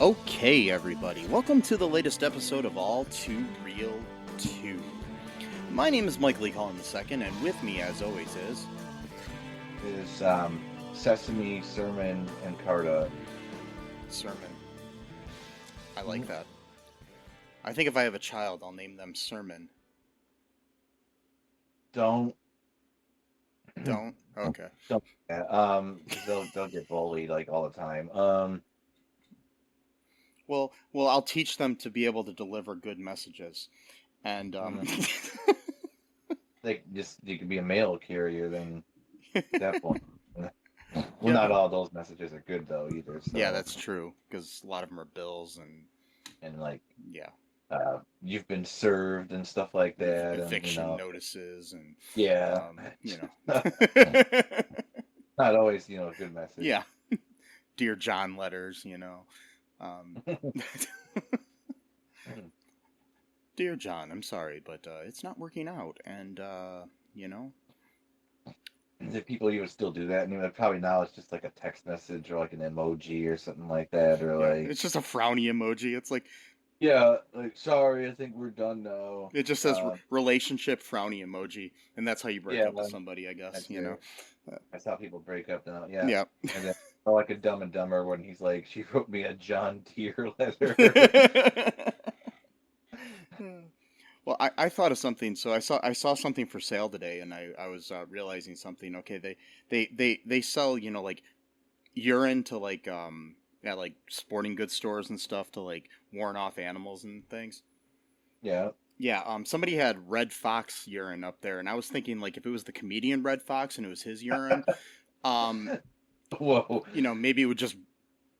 Okay, everybody, welcome to the latest episode of All Too Real 2. My name is Mike Lee Collin II, and with me, as always, is Sesame, Sermon, and Carta. Sermon. I like that. I think if I have a child, I'll name them Sermon. Don't. Okay. Don't. They'll get bullied like all the time. Well, I'll teach them to be able to deliver good messages, and you could be a mail carrier then. That point. Well, Yeah. not all those messages are good though either. So. Yeah, that's true, because a lot of them are bills and like yeah, you've been served and stuff like that. eviction notices and yeah, not always a good message. Yeah, Dear John letters, Dear John, I'm sorry, but it's not working out, and If people even still do that, probably now it's just like a text message or like an emoji or something like that, or like it's just a frowny emoji. It's like, yeah, like sorry, I think we're done now. it just says relationship frowny emoji, and that's how you break up with somebody, I guess. That's how people break up now. Yeah. Yeah. And then, like a Dumb and Dumber when he's like, she wrote me a John Deere letter. Well, I thought of something. So I saw something for sale today, and I was realizing something. Okay, they sell like urine to like at like sporting goods stores and stuff to like warn off animals and things. Yeah. Yeah. Somebody had Red Fox urine up there, and I was thinking like if it was the comedian Red Fox and it was his urine, whoa, maybe it would just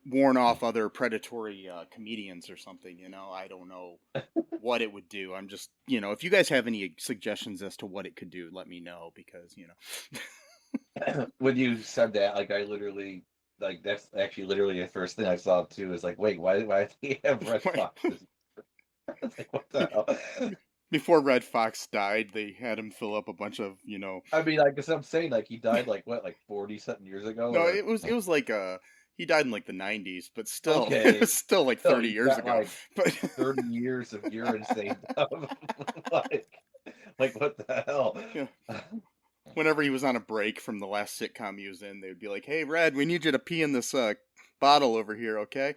warn off other predatory comedians or something. I don't know what it would do. I'm just, if you guys have any suggestions as to what it could do, let me know, because when you said that, like I literally, like that's actually literally the first thing I saw too. Is like, wait, why do they have Red Foxes? Like, what the hell? Before Red Fox died, they had him fill up a bunch of, I mean, I guess I'm saying like he died like what, like 40-something years ago? No, it was like he died in like the 90s, but still, okay. It was still like 30 years ago. Like but 30 years of urine saved up. like what the hell? Yeah. Whenever he was on a break from the last sitcom he was in, they'd be like, "Hey, Red, we need you to pee in this bottle over here, okay?"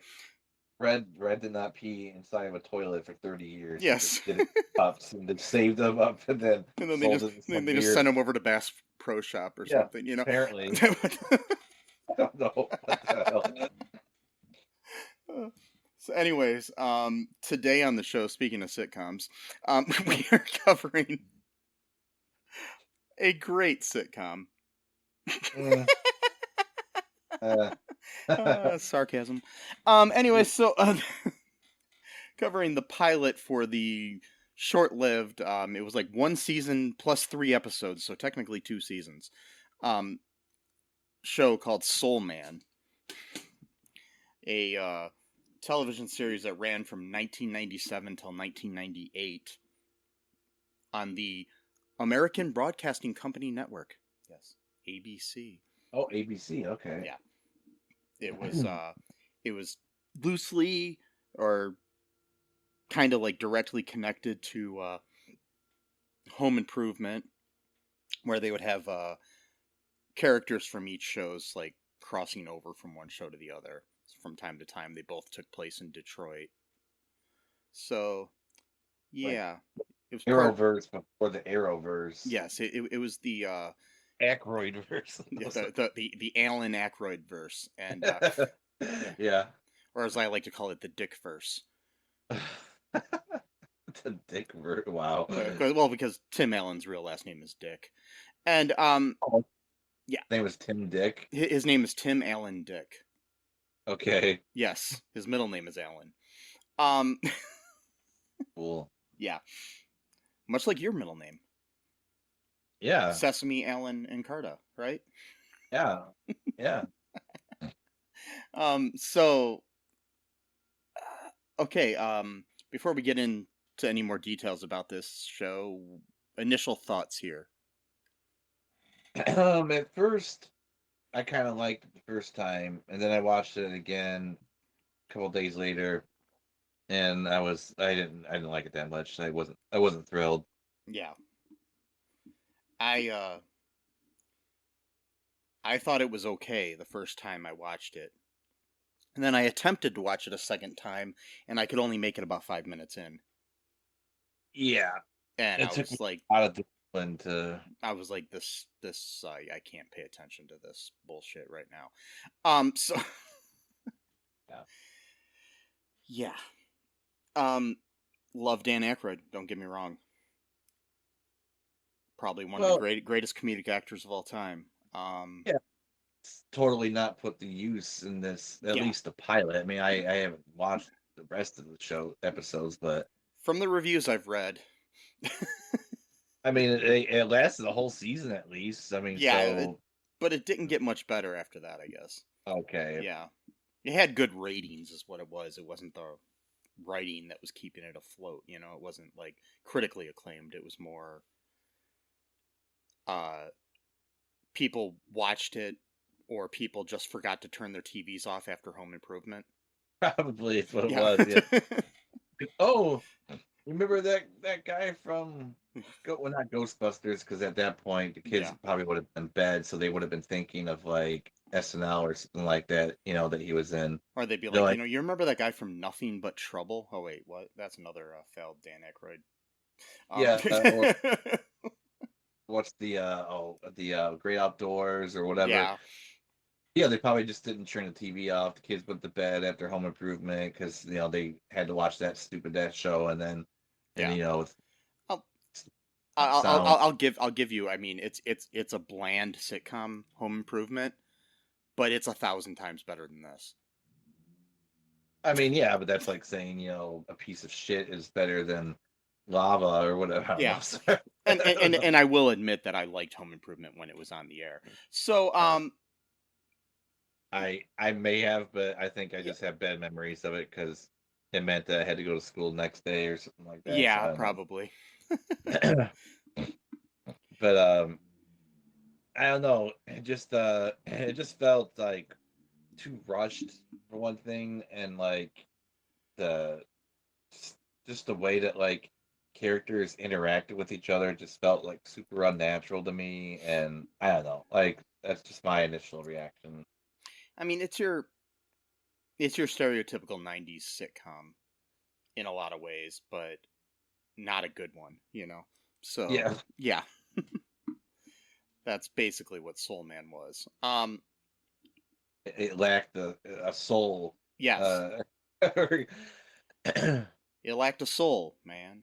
Red did not pee inside of a toilet for 30 years. Yes. He did it ups and then saved them up and then they just sent him over to Bass Pro Shop or something, Apparently. I don't know what the hell. So anyways, today on the show, speaking of sitcoms, we are covering a great sitcom. Sarcasm. Anyway, so covering the pilot for the short-lived, it was like 1 season plus 3 episodes, so technically 2 seasons, show called Soul Man, a television series that ran from 1997 till 1998 on the American Broadcasting Company Network. Yes, ABC. Oh, ABC. Okay. Yeah. It was loosely or kind of like directly connected to Home Improvement, where they would have characters from each show's like crossing over from one show to the other from time to time. They both took place in Detroit. So, yeah. It was Arrowverse before the Arrowverse. Yes, it was the Aykroyd verse. the Alan Aykroyd verse, and yeah, or as I like to call it, the Dick verse. The Dick verse. Wow. Well, because Tim Allen's real last name is Dick, and yeah, his name was Tim Dick. His name is Tim Allen Dick. Okay. Yes, his middle name is Alan. Cool. Yeah, much like your middle name, Yeah. Sesame, Alan, and Carta, right? Yeah. Yeah. So okay. Before we get into any more details about this show, initial thoughts here. At first, I kind of liked it the first time, and then I watched it again a couple days later, and I didn't like it that much. I wasn't thrilled. Yeah, I I thought it was okay the first time I watched it, and then I attempted to watch it a second time, and I could only make it about 5 minutes in, Yeah, and it took me a lot of discipline to. I was like, this I can't pay attention to this bullshit right now. So Yeah. yeah, um, love Dan Aykroyd. Don't get me wrong. Probably one of Well, the greatest comedic actors of all time. yeah, it's totally not put to use in this. At Yeah, least the pilot. I mean, I haven't watched the rest of the show episodes, but from the reviews I've read, I mean, it lasted a whole season at least. I mean, yeah, so but it didn't get much better after that, I guess. okay. Yeah, it had good ratings, is what it was. It wasn't the writing that was keeping it afloat. You know, it wasn't like critically acclaimed. It was more uh, people watched it, or people just forgot to turn their TVs off after Home Improvement. Probably is what it Yeah. was. Yeah. Oh, remember that guy from well, not Ghostbusters, because at that point the kids Yeah. probably would have been in bed, so they would have been thinking of like SNL or something like that, that he was in. Or they'd be They're like, like, you remember that guy from Nothing But Trouble? Oh wait, what? That's another failed Dan Aykroyd. yeah, or Um, what's the Great Outdoors or whatever. yeah, Yeah, they probably just didn't turn the TV off. The kids went to bed after Home Improvement because they had to watch that stupid ass show, and yeah. with I'll, sound. I'll give you. I mean, it's a bland sitcom, Home Improvement, but it's 1,000 times better than this. I mean, yeah, but that's like saying, a piece of shit is better than lava or whatever. I don't Yeah, know. and I will admit that I liked Home Improvement when it was on the air. So Oh, I may have, but I think I yeah, just have bad memories of it because it meant that I had to go to school the next day or something like that. So yeah, I probably. don't know. But I don't know. It just felt like too rushed for one thing, and like the just the way that like characters interacted with each other just felt like super unnatural to me, and I don't know. Like that's just my initial reaction. I mean, it's your stereotypical '90s sitcom in a lot of ways, but not a good one, you know. So Yeah, yeah, that's basically what Soul Man was. it lacked a soul. Yes, Uh, it lacked a soul, man.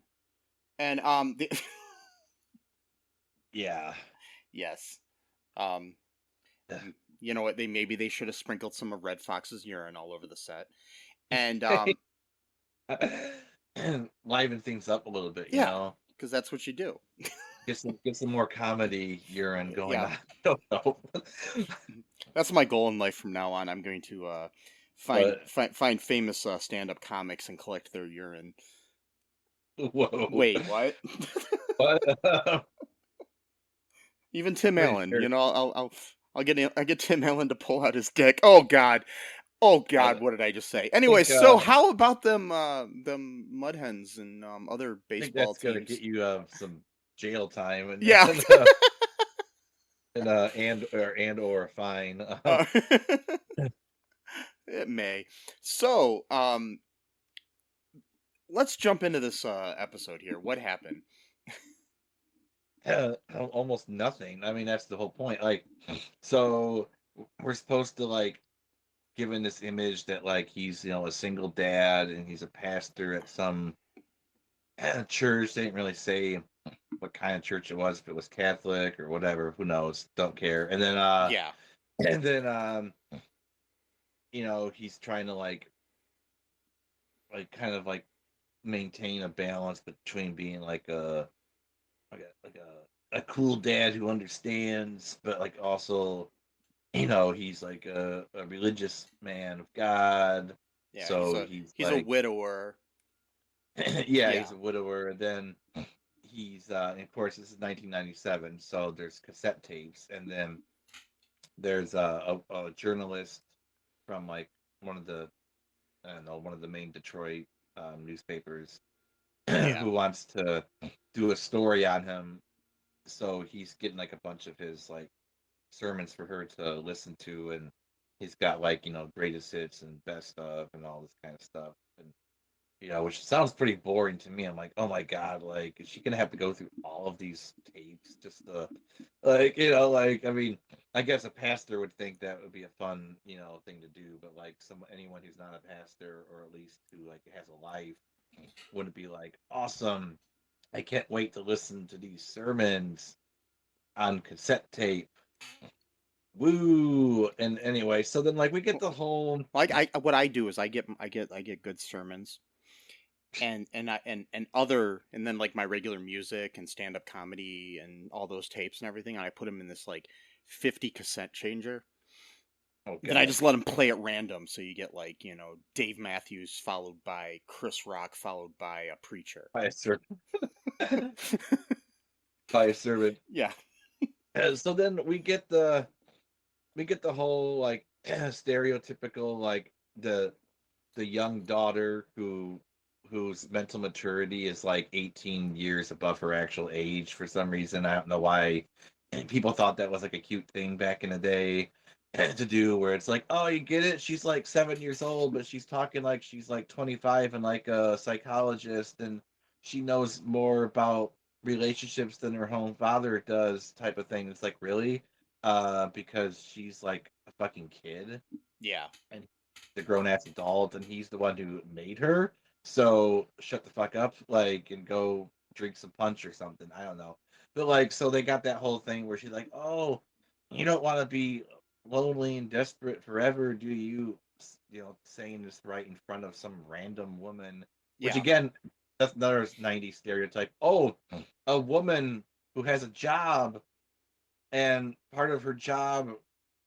And yeah. yes, um, you know what? Maybe they should have sprinkled some of Red Fox's urine all over the set, and Liven things up a little bit, yeah, because that's what you do. get some more comedy urine going Yeah, on. I don't know. that's my goal in life from now on. I'm going to find But find famous stand-up comics and collect their urine. whoa. Wait, what? But Even Tim pretty Allen, sure. I get Tim Allen to pull out his dick. Oh I God, what did I just say? Anyway, think so uh, how about them Mud Hens and other I think baseball that's gonna get teams? you some jail time and Yeah. and or a fine. uh, it may. So, let's jump into this episode here. What happened? Almost nothing. I mean, that's the whole point. Like, so we're supposed to like given this image that like he's a single dad and he's a pastor at some church. They didn't really say what kind of church it was, if it was Catholic or whatever. Who knows? Don't care. And then Yeah. and then he's trying to kind of maintain a balance between being like a cool dad who understands, but like also he's like a religious man of God. Yeah, So he's he's a widower. yeah, Yeah. he's a widower. And then he's and of course this is 1997, so there's cassette tapes, and then there's a journalist from like one of the I don't know one of the main Detroit newspapers Yeah. who wants to do a story on him. So he's getting like a bunch of his like sermons for her to listen to, and he's got like greatest hits and best of and all this kind of stuff, and which sounds pretty boring to me. I'm like, oh my god, like is she gonna have to go through all of these tapes just to like I mean, I guess a pastor would think that would be a fun thing to do, but like anyone who's not a pastor, or at least who like has a life, wouldn't be like, awesome, I can't wait to listen to these sermons on cassette tape. Woo! And anyway, so then like we get the whole Like what I do is I get good sermons, and then like my regular music and stand up comedy and all those tapes and everything, and I put them in this like 50 cassette changer. Then I just let them play at random, so you get like Dave Matthews followed by Chris Rock followed by a preacher. by a servant. By a servant. Yeah. So then we get the whole like stereotypical like the young daughter whose mental maturity is like 18 years above her actual age for some reason. I don't know why people thought that was like a cute thing back in the day to do, where it's like, oh, you get it, she's like 7 years old, but she's talking like she's like 25 and like a psychologist, and she knows more about relationships than her own father does, type of thing. It's like, really? Because she's like a fucking kid. Yeah. And the grown ass adult, and he's the one who made her. So shut the fuck up, like, and go drink some punch or something. I don't know. But like, so they got that whole thing where she's like, oh, you don't want to be lonely and desperate forever, do you? Saying this right in front of some random woman, which Yeah. again, that's another 90s stereotype. Oh, a woman who has a job, and part of her job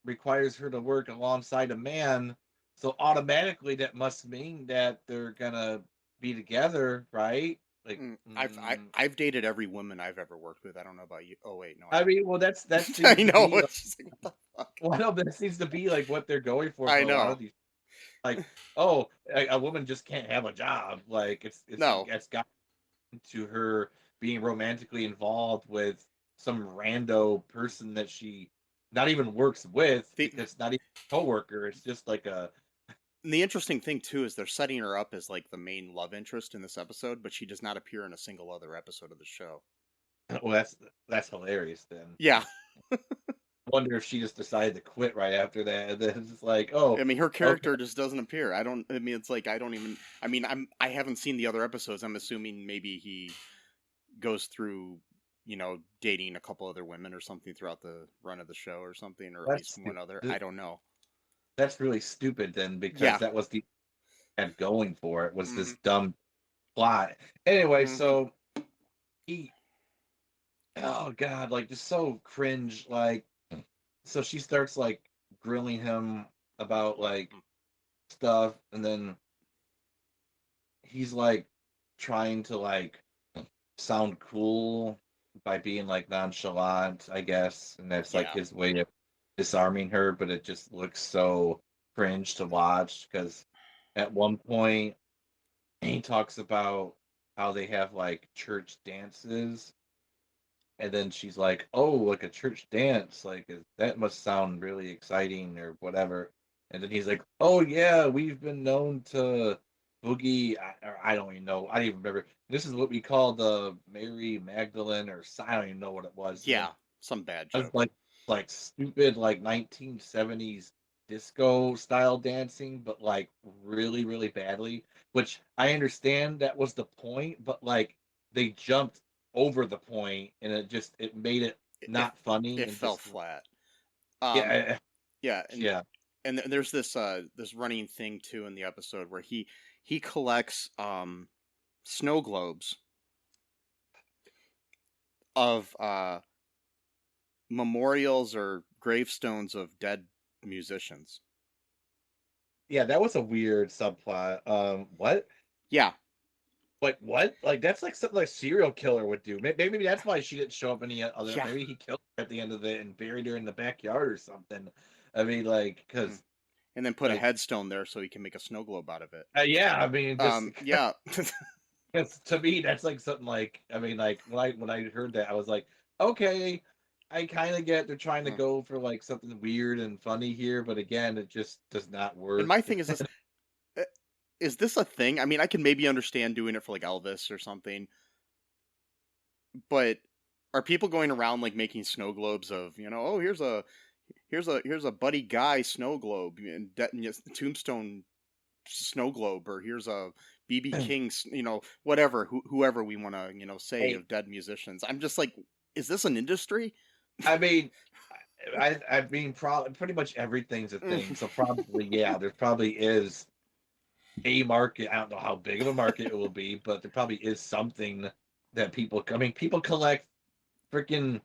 requires her to work alongside a man, so automatically that must mean that they're gonna be together, right? Like, I've dated every woman I've ever worked with. I don't know about you. Oh wait, no. I mean, well, that seems I to know. be It's just like, what the fuck? well, no, that seems to be like what they're going for I a lot know. of these. Like, oh, a woman just can't have a job. Like, it's got to her being romantically involved with some rando person that she not even works with, because it's not even a coworker. It's just like a. The interesting thing too is they're setting her up as like the main love interest in this episode, but she does not appear in a single other episode of the show. Well, that's hilarious then. Yeah. Wonder if she just decided to quit right after that. And then it's like, oh, I mean, her character just doesn't appear. It's like I haven't seen the other episodes. I'm assuming maybe he goes through, dating a couple other women or something throughout the run of the show or something, or at least one other. I don't know. That's really stupid then, because that was the and going for it was this dumb plot. Anyway, so oh god, like just so cringe. Like, so she starts like grilling him about like stuff, and then he's like trying to like sound cool by being like nonchalant, I guess, and that's like his way of disarming her. But it just looks so cringe to watch, because at one point he talks about how they have like church dances, and then she's like, oh, like a church dance, like that must sound really exciting or whatever. And then he's like, oh yeah, we've been known to boogie. I don't even know. I don't even remember. This is what we call the Mary Magdalene, or I don't even know what it was. Yeah, some bad joke. Like stupid, like 1970s disco style dancing, but like really, really badly. Which I understand that was the point, but like they jumped over the point, and it made it not funny. It fell flat. Yeah. Yeah. and there's this running thing too in the episode where he collects snow globes of memorials or gravestones of dead musicians. Yeah, that was a weird subplot. What? Yeah. Like what? Like that's like something like a serial killer would do. Maybe that's why she didn't show up any other. Yeah. Maybe he killed her at the end of it and buried her in the backyard or something. I mean, like, because and then put like, a headstone there so he can make a snow globe out of it. Yeah, I mean, just yeah. Because to me, that's like something like, I mean, like when I heard that, I was like, okay, I kind of get they're trying to go for like something weird and funny here, but again, it just does not work. And my thing is this: is this a thing? I mean, I can maybe understand doing it for like Elvis or something, but are people going around like making snow globes of, oh, here's a Buddy Guy snow globe and tombstone snow globe, or here's a BB King, whatever, whoever we want to, say of dead musicians. I'm just like, is this an industry? I mean, I mean, pretty much everything's a thing. So probably, yeah, there probably is a market. I don't know how big of a market it will be, but there probably is something that people. I mean, people collect freaking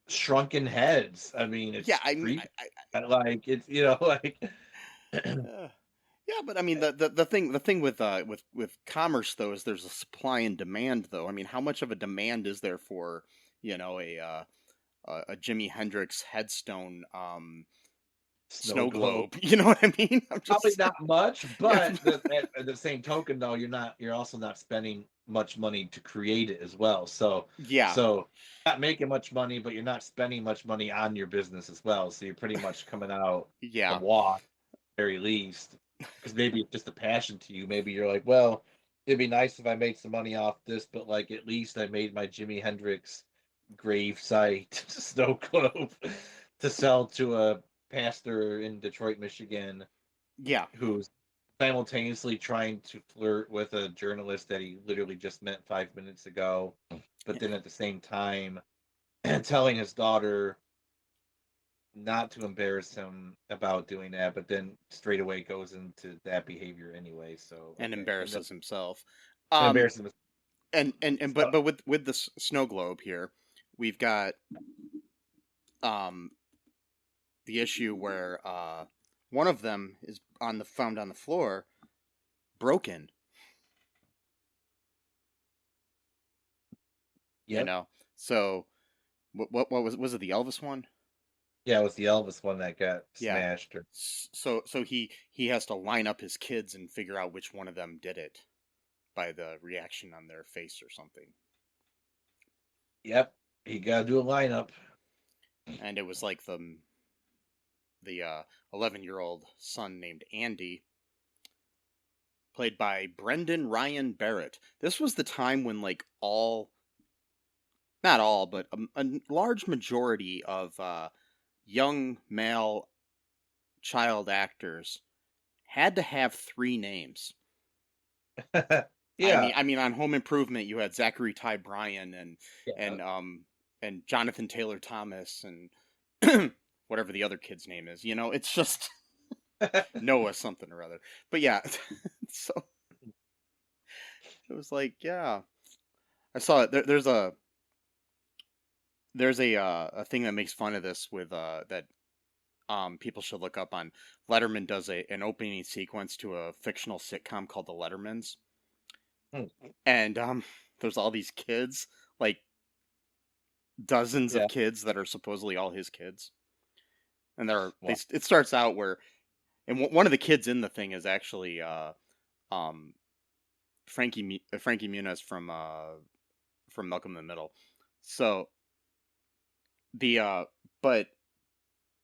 shrunken heads. I mean, it's like it's like. Yeah, but I mean the thing with commerce though is there's a supply and demand though. I mean, how much of a demand is there for a Jimi Hendrix headstone snow globe? You know what I mean? Probably not much, but at the same token though, you're also not spending much money to create it as well. So yeah, so you're not making much money, but you're not spending much money on your business as well. So you're pretty much coming out a wash, at the very least. Because maybe it's just a passion to you. Maybe you're like, well, it'd be nice if I made some money off this, but like at least I made my Jimi Hendrix gravesite snow globe to sell to a pastor in Detroit, Michigan. Yeah. Who's simultaneously trying to flirt with a journalist that he literally just met 5 minutes ago, but then at the same time telling his daughter not to embarrass him about doing that, but then straight away goes into that behavior anyway. So and embarrasses himself. Embarrasses himself. And but with the snow globe here, we've got the issue where one of them is found on the floor, broken. Yep. So what was it, the Elvis one? Yeah, it was the Elvis one that got smashed. So he has to line up his kids and figure out which one of them did it by the reaction on their face or something. Yep, he got to do a lineup. And it was like the 11-year-old son named Andy, played by Brendan Ryan Barrett. This was the time when like not all, but a large majority of young male child actors had to have 3 names. Yeah. I mean, on Home Improvement, you had Zachary Ty Bryan and Jonathan Taylor Thomas and whatever the other kid's name is. It's just Noah something or other. But yeah, so it was like, yeah, I saw it. There's a thing that makes fun of this with that people should look up on. Letterman does an opening sequence to a fictional sitcom called The Lettermans. And there's all these kids, like dozens of kids that are supposedly all his kids. And it starts out where, and one of the kids in the thing is actually Frankie Muniz from Malcolm in the Middle. So the but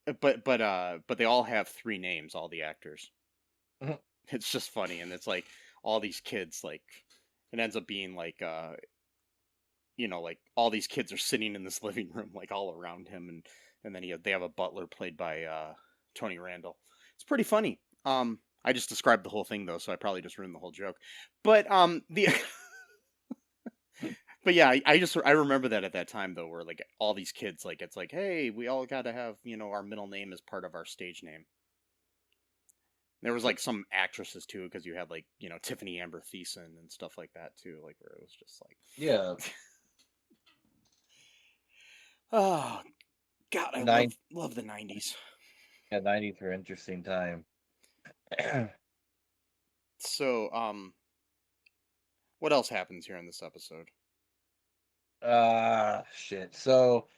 they all have 3 names, all the actors. It's just funny, and it's like all these kids, like it ends up being like like all these kids are sitting in this living room like all around him, and then they have a butler played by Tony Randall. It's pretty funny. I just described the whole thing though, so I probably just ruined the whole joke. But but yeah, I remember that at that time though, where like all these kids, like it's like, hey, we all got to have our middle name as part of our stage name. There was like some actresses too, because you had like Tiffany Amber Thiessen and stuff like that too, like where it was just like, Yeah. oh God, I Nine. love the '90s. Yeah, 90s were an interesting time. So, what else happens here in this episode? Shit. So,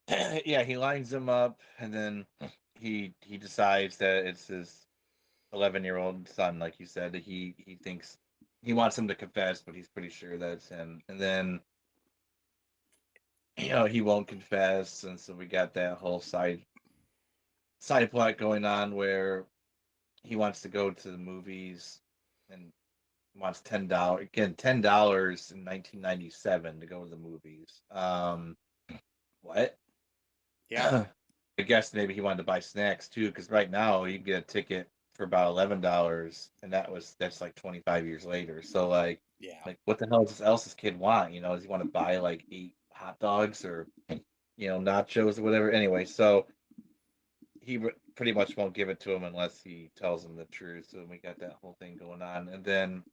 yeah, he lines him up, and then he decides that it's his 11-year-old son, like you said. That he thinks he wants him to confess, but he's pretty sure that it's him. And then he won't confess, and so we got that whole side plot going on where he wants to go to the movies and wants $10 again, $10 in 1997 to go to the movies. What? Yeah, I guess maybe he wanted to buy snacks too, because right now you can get a ticket for about $11, and that's like 25 years later. So like yeah. what the hell does this kid want? Does he want to buy like 8 hot dogs or nachos or whatever? Anyway, so he pretty much won't give it to him unless he tells him the truth. So we got that whole thing going on, and then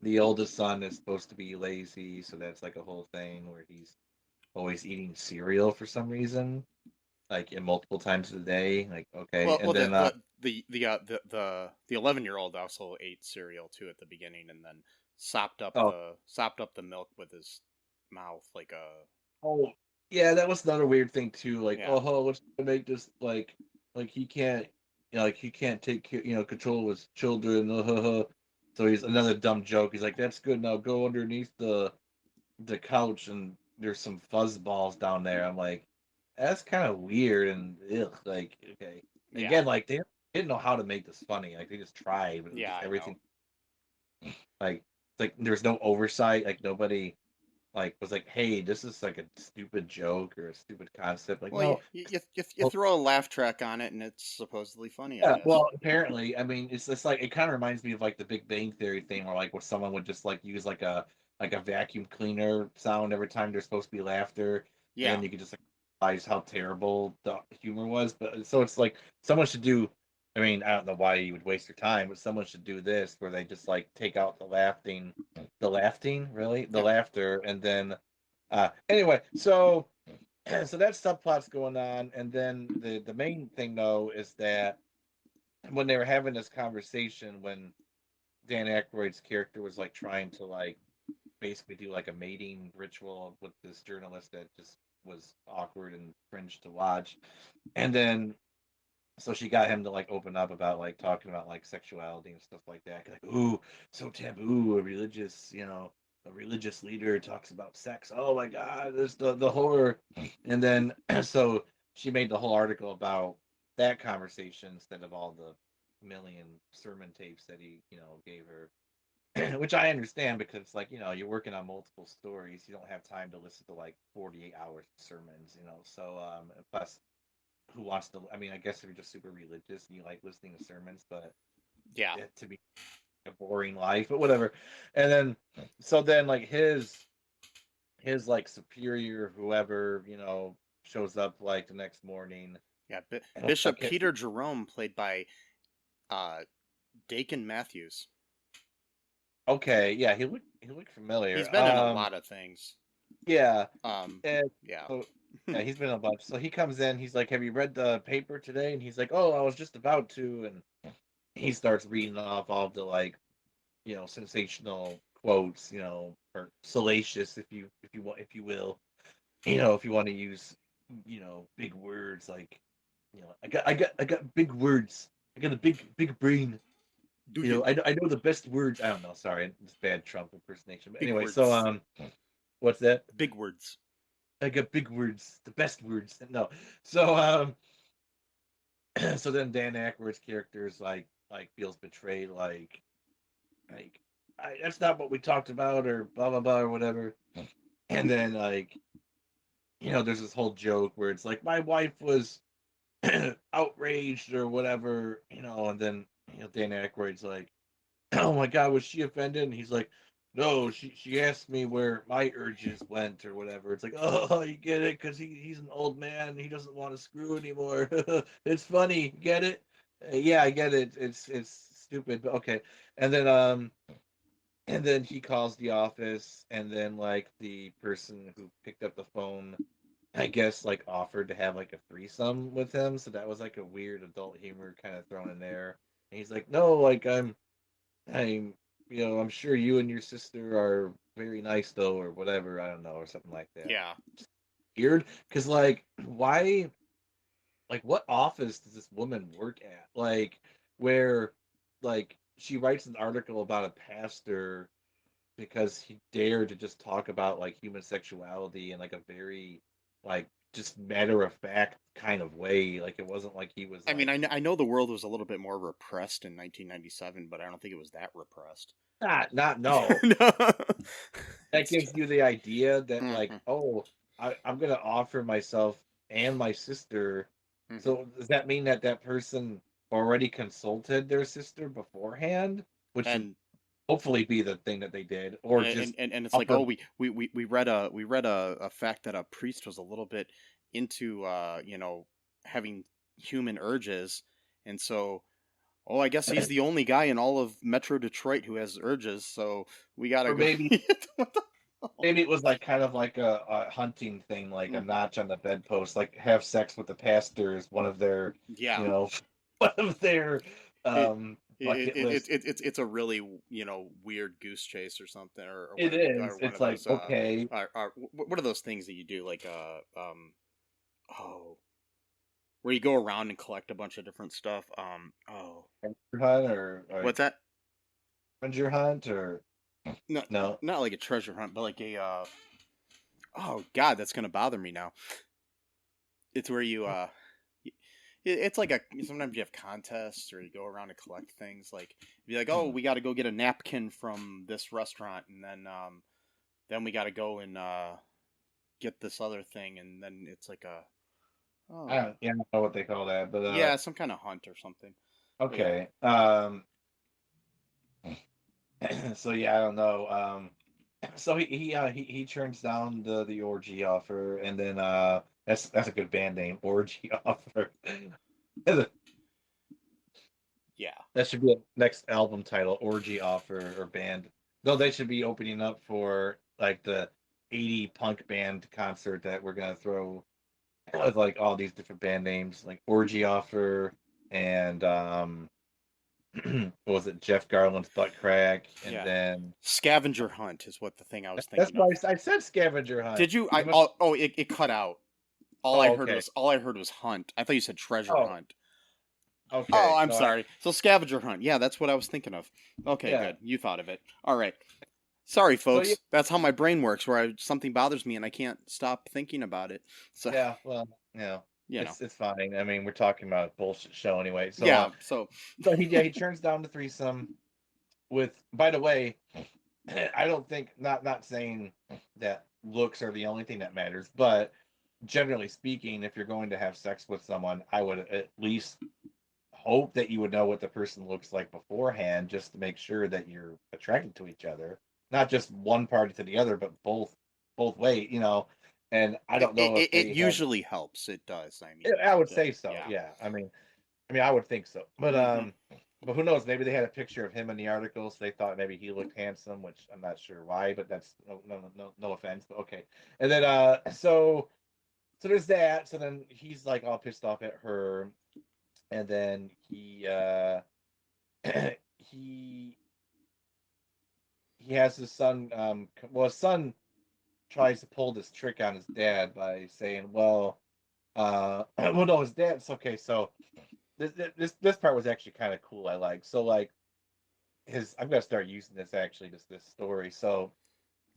the oldest son is supposed to be lazy, so that's like a whole thing where he's always eating cereal for some reason, like in multiple times a day. Like, okay, and Well, then the 11-year-old also ate cereal too at the beginning, and then sopped up oh the milk with his mouth like a oh yeah, that was another weird thing too. Like, yeah. oh, let's make this like he can't like he can't take care, control of his children. So he's another dumb joke. He's like, that's good. Now go underneath the couch and there's some fuzz balls down there. I'm like, that's kind of weird and ugh, like okay. Yeah. Again, like they didn't know how to make this funny. Like they just tried, but Yeah, just I everything know. like there's no oversight. Like nobody like was like, hey, this is like a stupid joke or a stupid concept. Like Well, no, you throw a laugh track on it, and it's supposedly funny, I yeah, guess. well, apparently, I mean, it's just like it kind of reminds me of like the Big Bang Theory thing, where someone would just like use like a vacuum cleaner sound every time there's supposed to be laughter, and Yeah, then you could just like realize how terrible the humor was. But so it's like someone should do. I mean, I don't know why you would waste your time, but someone should do this where they just like take out really, the yep. laughter, and then anyway, so so that subplot's going on, and then the main thing though is that when they were having this conversation, when Dan Aykroyd's character was like trying to like basically do like a mating ritual with this journalist that just was awkward and cringe to watch, and then so she got him to like open up about like talking about like sexuality and stuff like that. Like, ooh, so taboo. A religious leader talks about sex. Oh my God, this the horror. And then so she made the whole article about that conversation instead of all the million sermon tapes that he gave her. Which I understand because like you're working on multiple stories, you don't have time to listen to like 48 hours of sermons. So plus who wants to, I mean, I guess if you're just super religious and you like listening to sermons, but Yeah. to be a boring life, but whatever. And then so then like his like superior, whoever shows up like the next morning. Yeah, And Bishop like, Peter Jerome, played by Dakin Matthews. okay, yeah, he looked familiar. He's been in a lot of things. Yeah. Yeah. So, yeah, he's been in a bunch. So he comes in, he's like, have you read the paper today? And he's like, oh, I was just about to. And he starts reading off all the like sensational quotes, or salacious, if you will, if you want to use big words like I got big words. I got a big brain. Do you I know the best words. I don't know. Sorry, it's bad Trump impersonation. But big anyway, words? so what's that? Big words. I got big words, the best words. No, so so then Dan Aykroyd's character is like feels betrayed, like that's not what we talked about, or blah blah blah or whatever. And then like there's this whole joke where it's like my wife was outraged or whatever, and then Dan Aykroyd's like, oh my God, was she offended? And he's like, no, she asked me where my urges went or whatever. It's like, oh, you get it, because he's an old man, he doesn't want to screw anymore. It's funny, get it? Yeah, I get it. It's stupid, but okay. And then and then he calls the office, and then like the person who picked up the phone, I guess, like offered to have like a threesome with him. So that was like a weird adult humor kind of thrown in there. And he's like, no, like I'm, I'm sure you and your sister are very nice though, or whatever. I don't know, or something like that. Yeah. Weird, because like, why? Like, what office does this woman work at? Like, where, like, she writes an article about a pastor because he dared to just talk about like human sexuality in like a very like just matter of fact kind of way. Like, it wasn't like he was I mean, like, I know the world was a little bit more repressed in 1997, but I don't think it was that repressed. not no. No. That It's gives you the idea that like, hmm oh, I'm gonna offer myself and my sister. hmm So does that mean that that person already consulted their sister beforehand, which would and hopefully be the thing that they did, or just and it's like, oh, offer? we read a fact that a priest was a little bit into having human urges, and so, oh, I guess he's the only guy in all of Metro Detroit who has urges, so we gotta Or go. maybe What the hell? maybe it was like kind of like a hunting thing, like a Mhm. notch on the bedpost, like have sex with the pastor is one of their, Yeah, you know, one of their it, bucket list. it's a really weird goose chase or something, or It is. one It's of like, those okay, what are those things that you do, like oh, where you go around and collect a bunch of different stuff. Oh, scavenger hunt or like what's that? scavenger hunt or No, no. not like a treasure hunt, but like a oh God, that's gonna bother me now. It's where you it's like a sometimes you have contests or you go around and collect things. Like be like, oh, Hmm. we got to go get a napkin from this restaurant, and then we got to go and get this other thing, and then it's like a I oh don't, yeah, I don't know what they call that, but yeah, some kind of hunt or something. But yeah, okay. So yeah, I don't know. So he turns down the orgy offer, and then that's a good band name, orgy offer. yeah, That should be a next album title, orgy offer or band. No, they should be opening up for like the 80 punk band concert that we're gonna throw with like all these different band names, like orgy offer and what was it, Jeff Garland's butt crack, and yeah. then Scavenger hunt is what the thing I was that's thinking why of. I said scavenger hunt. Did you? You must. It cut out. Oh, okay. All I heard was hunt. I thought you said treasure Oh, hunt. Oh, okay. I'm No, I, sorry. So scavenger hunt. Yeah, that's what I was thinking of. Okay, yeah. good. You thought of it. All right. Sorry, So yeah, folks. That's how my brain works. Where something bothers me and I can't stop thinking about it. So, yeah. Well, you know. it's fine. I mean, we're talking about a bullshit show anyway. So Yeah. So, so he turns down the threesome with. By the way, I don't think not saying that looks are the only thing that matters, but generally speaking, if you're going to have sex with someone, I would at least hope that you would know what the person looks like beforehand, just to make sure that you're attracted to each other, not just one party to the other, but both way, And I don't know if it they had. usually helps. It does. I mean, I would the, say so. yeah. Yeah. I mean, I would think so. Mm-hmm. But who knows? Maybe they had a picture of him in the article, so they thought maybe he looked handsome, which I'm not sure why. But that's no offense. But okay. And then so there's that. So then he's like all pissed off at her, and then he he has his son. Well, his son tries to pull this trick on his dad by saying, "Well, well, no, his dad's okay." So this part was actually kind of cool. I like so like his. I'm gonna start using this actually. This story. So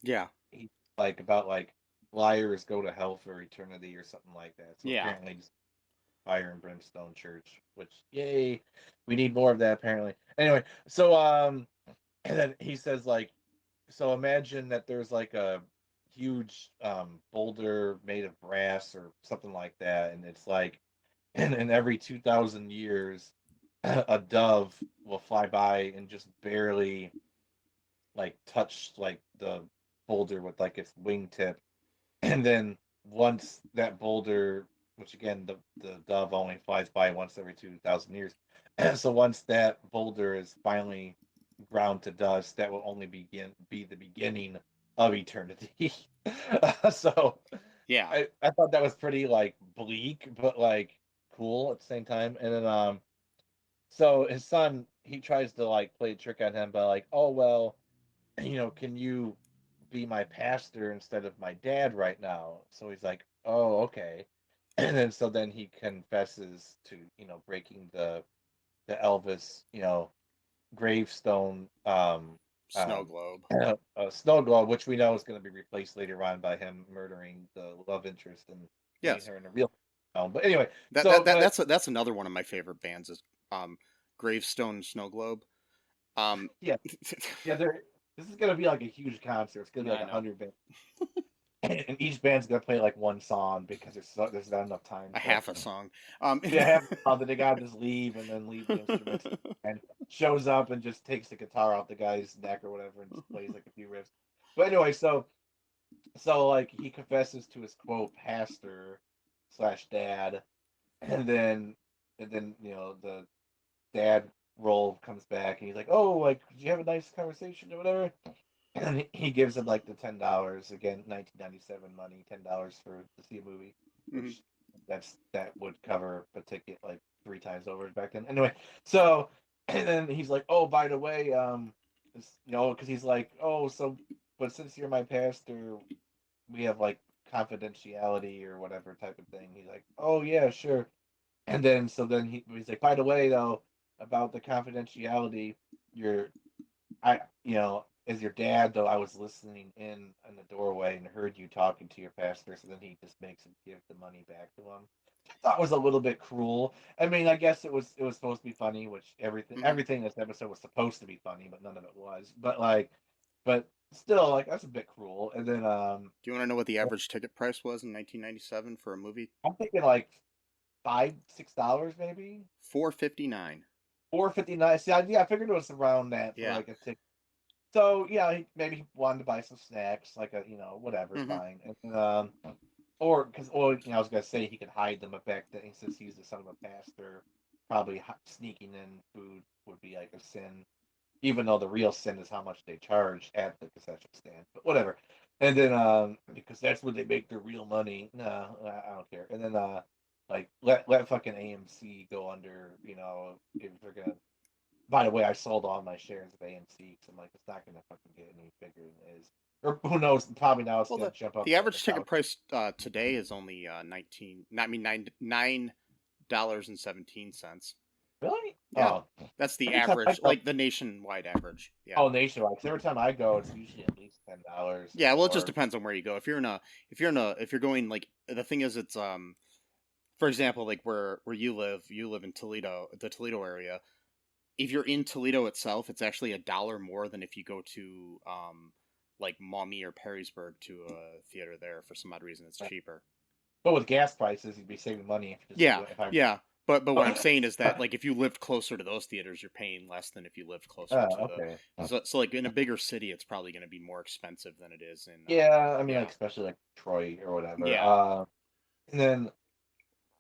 Yeah. he like about like liars go to hell for eternity or something like that. So Yeah. apparently, just fire and brimstone church, which yay, we need more of that apparently. Anyway, so and then he says like, so imagine that there's like a huge boulder made of brass or something like that, and it's like, and every 2,000 years, a dove will fly by and just barely like touch like the boulder with like its wingtip, and then once that boulder, which again the dove only flies by once every 2,000 years, So once that boulder is finally ground to dust, that will only be the beginning of eternity. So Yeah. I thought that was pretty like bleak, but like cool at the same time. And then so his son, he tries to like play a trick on him by like, oh well, can you be my pastor instead of my dad right now? So he's like, oh, okay. And then so then he confesses to, breaking the Elvis, gravestone Snow um globe. snow globe, which we know is going to be replaced later on by him murdering the love interest and putting Yes. her in a real but anyway, That so that, that but that's another one of my favorite bands is Gravestone Snow Globe. Um, yeah, yeah, this is going to be like a huge concert. It's going to be like I know. 100 bands. And each band's gonna play like one song because there's not enough time A to half a song. have that they gotta just leave and then leave the instruments and shows up and just takes the guitar off the guy's neck or whatever and just plays like a few riffs. But anyway, so like he confesses to his quote pastor slash dad, and then the dad role comes back and he's like, oh, like did you have a nice conversation or whatever? And he gives him like the $10 again, 1997 money, $10 to see a movie, Mhm. which that would cover a ticket like 3 times over back then. Anyway, so and then he's like, oh, by the way, because he's like, oh, so, but since you're my pastor, we have like confidentiality or whatever type of thing. He's like, oh yeah, sure. And then so then he's like, by the way, though, about the confidentiality, you're as your dad, though, I was listening in the doorway and heard you talking to your pastor. So then he just makes him give the money back to him. I thought was a little bit cruel. I mean, I guess it was supposed to be funny, which Mhm. everything in this episode was supposed to be funny, but none of it was. But still, like that's a bit cruel. And then Do you want to know what the average ticket price was in 1997 for a movie? I'm thinking like $5-6 maybe. $4.59. 4.59. See, I figured it was around that for Yeah. like a ticket. So yeah, maybe he wanted to buy some snacks, like whatever, Hmm. fine. And, I was gonna say he could hide them, but back then, since he's the son of a pastor, probably sneaking in food would be like a sin. Even though the real sin is how much they charge at the concession stand, but whatever. And then because that's where they make their real money. No, I don't care. And then like let fucking AMC go under. If they're gonna by the way, I sold all my shares of AMC because I'm like, it's not going to fucking get any bigger than it is. Or who knows? Probably now it's Well, going the to jump up the to like average a ticket thousand. price today is only 19. I mean $9.17. Really? Yeah, Oh, that's the every time I average, go, like the nationwide average. Yeah. oh, nationwide. Because every time I go, it's usually at least $10 or Yeah, well, it just more. depends on where you go. If you're going like the thing is, it's for example, like where you live in Toledo, the Toledo area. If you're in Toledo itself, it's actually $1 more than if you go to like Maumee or Perrysburg to a theater there. For some odd reason, it's cheaper. But with gas prices, you'd be saving money if you just Yeah, if I. yeah. But what I'm saying is that like if you lived closer to those theaters, you're paying less than if you lived closer to the. Okay. So like in a bigger city, it's probably going to be more expensive than it is in. Yeah, I mean, like Yeah. especially like Detroit or whatever. Yeah. And then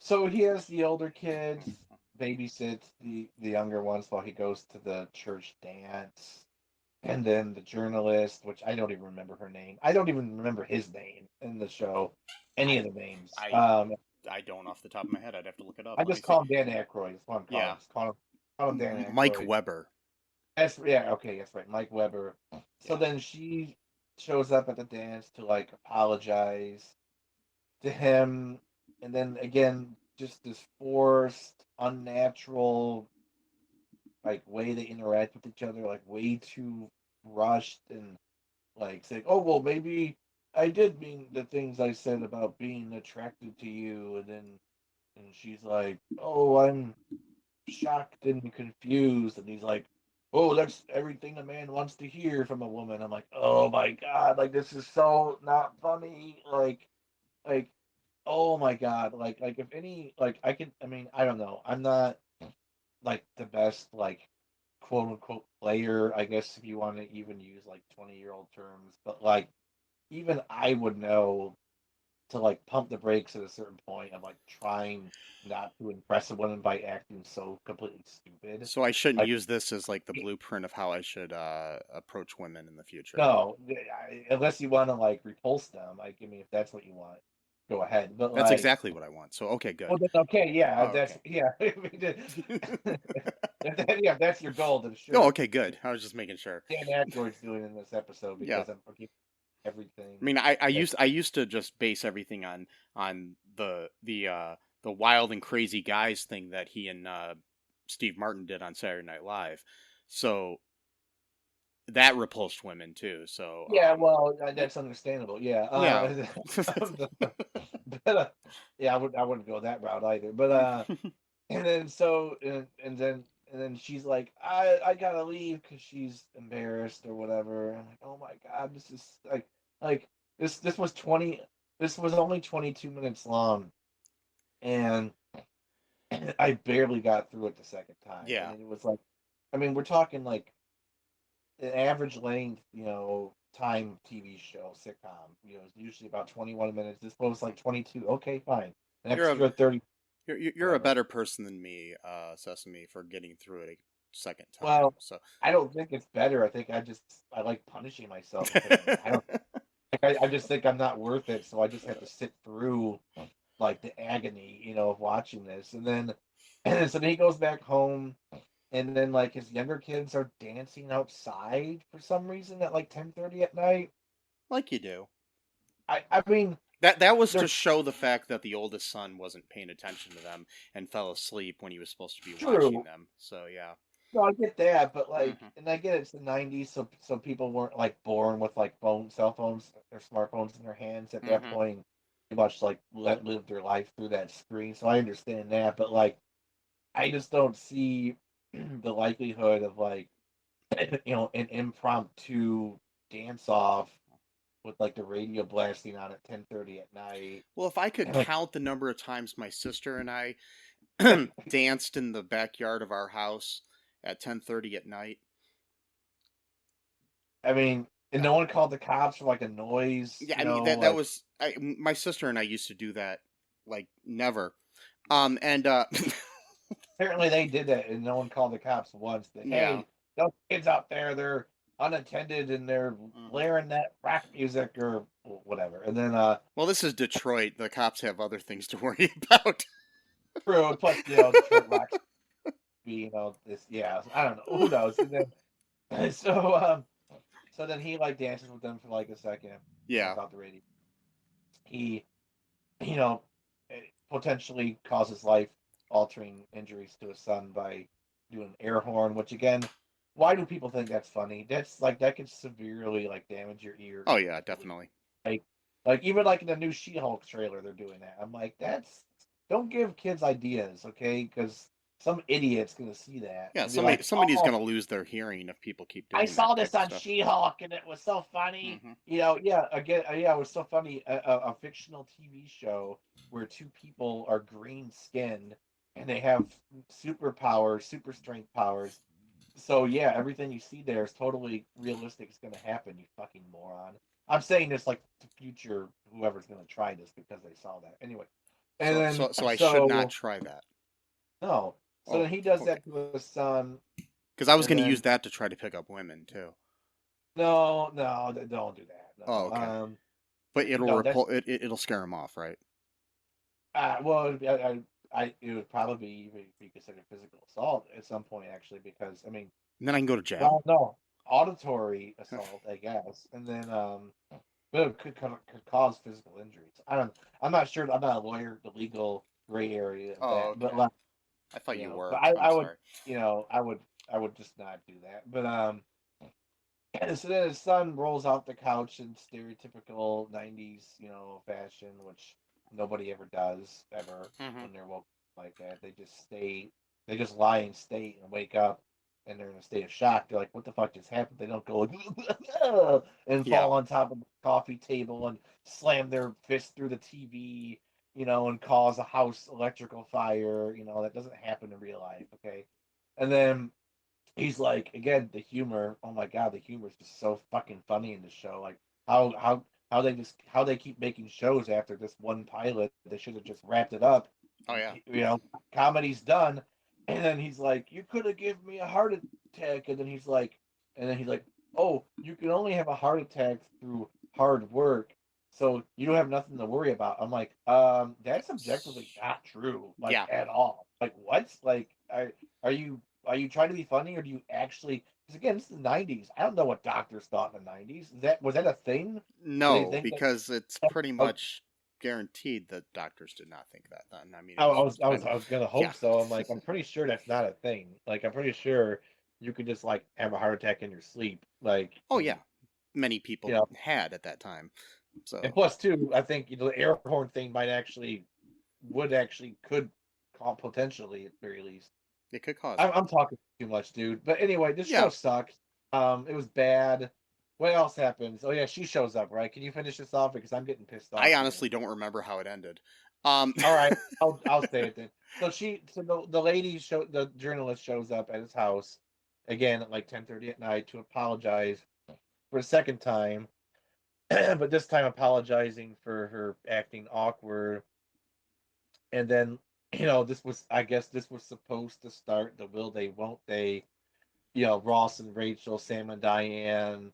so he has the older kids babysit the younger ones while he goes to the church dance. And then the journalist, which I don't even remember her name. I don't even remember his name in the show, any of I the names. I I don't off the top of my head. I'd have to look it up. I Let me just see. call him Dan Aykroyd. That's what I'm calling him. Yeah. Just call him Dan Mike Aykroyd. Weber. Yeah, okay, that's right, Mike Weber. So Yeah. then she shows up at the dance to like apologize to him, and then again, just this forced, unnatural like way they interact with each other, like way too rushed and like saying, "Oh well, maybe I did mean the things I said about being attracted to you," and she's like, "Oh, I'm shocked and confused," and he's like, "Oh, that's everything a man wants to hear from a woman." I'm like, "Oh my god, like this is so not funny." Like, oh my god, like if any, like I mean, I don't know, I'm not like the best like quote unquote player, I guess if you want to even use like 20-year-old terms, but like even I would know to like pump the brakes at a certain point of like trying not to impress a woman by acting so completely stupid. So I shouldn't Like, use this as like the blueprint of how I should approach women in the future. no, unless you want to like repulse them. Like, I mean, if that's what you want, go ahead. But That's like, exactly what I want. So okay, good. well, then okay, yeah, Oh, that's okay. yeah. Yeah, if that's your goal, then Oh, sure. okay, good. I was just making sure. Dan Aykroyd's doing in this episode Yeah. because I'm forgiving everything. I mean, I used to just base everything on the wild and crazy guys thing that he and Steve Martin did on Saturday Night Live. So that repulsed women too. So Yeah, well, that's understandable. Yeah, yeah. but yeah, I wouldn't go that route either. But and then and then she's like, I gotta leave because she's embarrassed or whatever. I'm like, oh my god, this is like this was 20. This was only 22 minutes long, and I barely got through it the second time. I Yeah. mean, it was like, I mean, we're talking like an average length, time TV show sitcom, is usually about 21 minutes. This was like 22. Okay, fine. An You're a extra 30, you're a whatever. better person than me, Sesame, for getting through it a second time. Well, So I don't think it's better. I think I like punishing myself because I don't. Like, I just think I'm not worth it, so I just have to sit through like the agony, of watching this, and then and so then he goes back home, and then like his younger kids are dancing outside for some reason at like 10:30 at night. like you do. I mean, That was they're to show the fact that the oldest son wasn't paying attention to them and fell asleep when he was supposed to be watching true. them. So yeah. No, I get that, but like, Hmm. and I get it's the '90s, so people weren't like born with like cell phones, or smartphones in their hands at that Hmm. point. Pretty much like live their life through that screen, so I understand that. But like, I just don't see the likelihood of like, an impromptu dance off with like the radio blasting on at 10:30 at night. Well, if I could And like, count the number of times my sister and I danced in the backyard of our house at 10:30 at night. I mean, and no Uh, one called the cops for like a noise, yeah, I mean that like. was my sister and I used to do that like never. And Apparently they did that, and no one called the cops once. That yeah. hey, those kids out there, they're unattended and they're Hmm. blaring that rap music or whatever. And then, Well, this is Detroit. The cops have other things to worry about. true. Plus, Detroit rocks. This. Yeah, I don't know. Who knows? And then, so then he like dances with them for like a second. Yeah. Without the radio. He, you know, potentially causes life-altering injuries to his son by doing an air horn. Which again, why do people think that's funny? That's like that could severely like damage your ears. Oh yeah, definitely. Like, like even like in the new She-Hulk trailer, they're doing that. I'm like, don't give kids ideas, okay? Because some idiot's gonna see that Yeah, and be like, somebody's oh, gonna lose their hearing if people keep I doing that saw type this of on stuff. She-Hulk and it was so funny. Hmm. Yeah, again, yeah, it was so funny. A fictional TV show where two people are green skinned and they have superpowers, super strength powers. So yeah, everything you see there is totally realistic. It's gonna happen. You fucking moron. I'm saying this like to future whoever's gonna try this because they saw that anyway. And then So I should not try that. no, so Oh, then he does okay. that to his son, Because I was and going to use then that to try to pick up women too. no, don't do that. Oh, No, okay. But no, that's it'll scare them off, right? well, it would probably be considered physical assault at some point, actually, because I mean, And then I can go to jail. well, no, auditory assault, I guess, and then but it could cause physical injuries. I'm not sure. I'm not a lawyer. The legal gray area of Oh, that, but okay. like, I thought you but were. I'm I would, sorry. I would just not do that. But and so then his son rolls off the couch in stereotypical '90s, fashion, which nobody ever does ever Hmm. when they're woke like that. They just lie in state and wake up, and they're in a state of shock. They're like, "What the fuck just happened?" They don't go like, and Yeah. fall on top of the coffee table and slam their fist through the TV, and cause a house electrical fire. That doesn't happen in real life. Okay, and then he's like, again, the humor. Oh my god, the humor is just so fucking funny in the show. Like how how they keep making shows after this one pilot. They should have just wrapped it up. Oh yeah. Comedy's done, and then he's like, "You could have given me a heart attack," and then he's like, "Oh, you can only have a heart attack through hard work, so you don't have nothing to worry about." I'm like, that's objectively not true, like Yeah. at all. Like what? Like, are you trying to be funny, or do you actually? Because again, it's the '90s. I don't know what doctors thought in the '90s. Was that a thing? Did they No, think that? because it's pretty much guaranteed that doctors did not think that then. I mean, I it was was I was kind I was gonna yeah. hope so. I'm like, I'm pretty sure that's not a thing. Like, I'm pretty sure you could just like have a heart attack in your sleep. Like, Oh yeah. Many you people know, had at that time. and So plus too, I think the air horn thing could potentially at the very least. it could cause I'm, it. I'm talking too much, dude. But anyway, this show Yeah. sucked. It was bad. What else happens? Oh yeah, she shows up, right? Can you finish this off because I'm getting pissed I off here. honestly don't remember how it ended. All right, I'll say it then. The journalist shows up at his house again at like 10:30 at night to apologize for a second time, but this time apologizing for her acting awkward. And then I guess this was supposed to start the will they won't they, Ross and Rachel, Sam and Diane,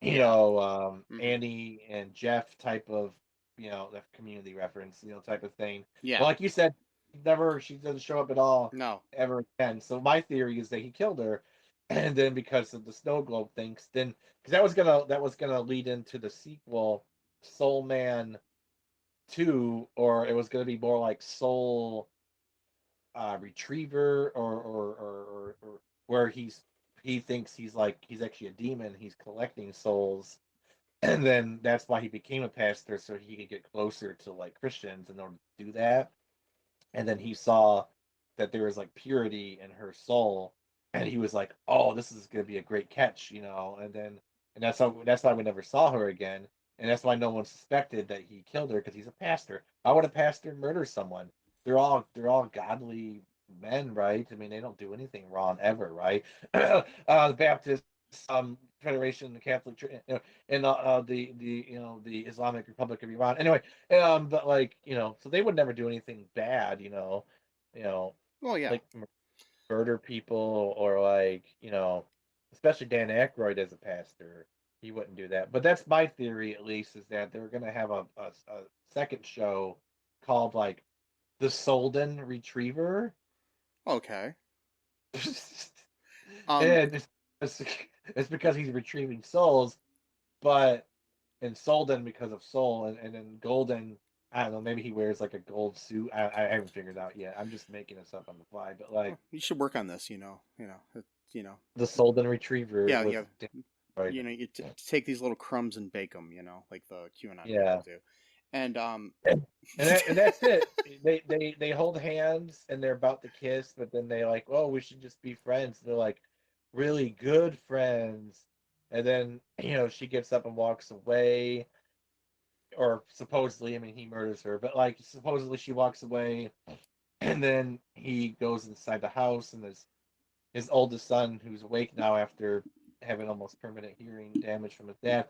Yeah. Hmm. Annie and Jeff type of, the community reference, type of thing. Yeah. Well, like you said, she doesn't show up at all No. ever again. So my theory is that he killed her, and then because of the snow globe things, then because that was gonna lead into the sequel, Soul Man 2, or it was gonna be more like Soul Retriever, or where he thinks he's actually a demon. He's collecting souls, and then that's why he became a pastor so he could get closer to like Christians in order to do that. And then he saw that there was like purity in her soul, and he was like, "Oh, this is gonna be a great catch," and that's why we never saw her again, and that's why no one suspected that he killed her because he's a pastor. Why would a pastor murder someone? They're all godly men, right? I mean, they don't do anything wrong ever, right? The Baptist Federation, the Catholic Church, and the Islamic Republic of Iran. Anyway, but like so they would never do anything bad, you know, Well, yeah. like murder people or like especially Dan Aykroyd as a pastor, he wouldn't do that. But that's my theory, at least, is that they're gonna have a second show called like the Solden Retriever. Okay. and it's, it's because he's retrieving souls, but and Solden because of soul, and then Golden. I don't know. Maybe he wears like a gold suit. I haven't figured out yet. I'm just making this up on the fly. But like Well, you should work on this. the Solden Retriever Yeah, with yeah. right. Take these little crumbs and bake them. Like the QAnon Yeah, people do. And and that's it. They hold hands and they're about to kiss, but then they like, oh, we should just be friends. They're like really good friends, and then she gets up and walks away, or supposedly, I mean, he murders her, but like supposedly she walks away, and then he goes inside the house, and his oldest son, who's awake now after having almost permanent hearing damage from his dad,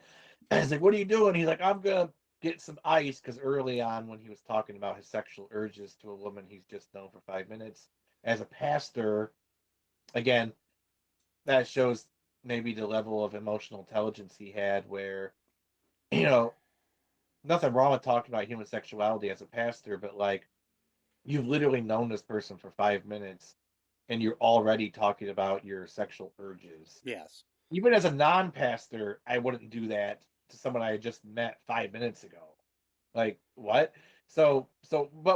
and he's like, "What are you doing?" He's like, "I'm gonna get some ice," because early on when he was talking about his sexual urges to a woman he's just known for 5 minutes as a pastor, again, that shows maybe the level of emotional intelligence he had, where you know nothing wrong with talking about human sexuality as a pastor, but like you've literally known this person for 5 minutes and you're already talking about your sexual urges. yes. Even as a non-pastor, I wouldn't do that to someone I had just met 5 minutes ago. Like what? But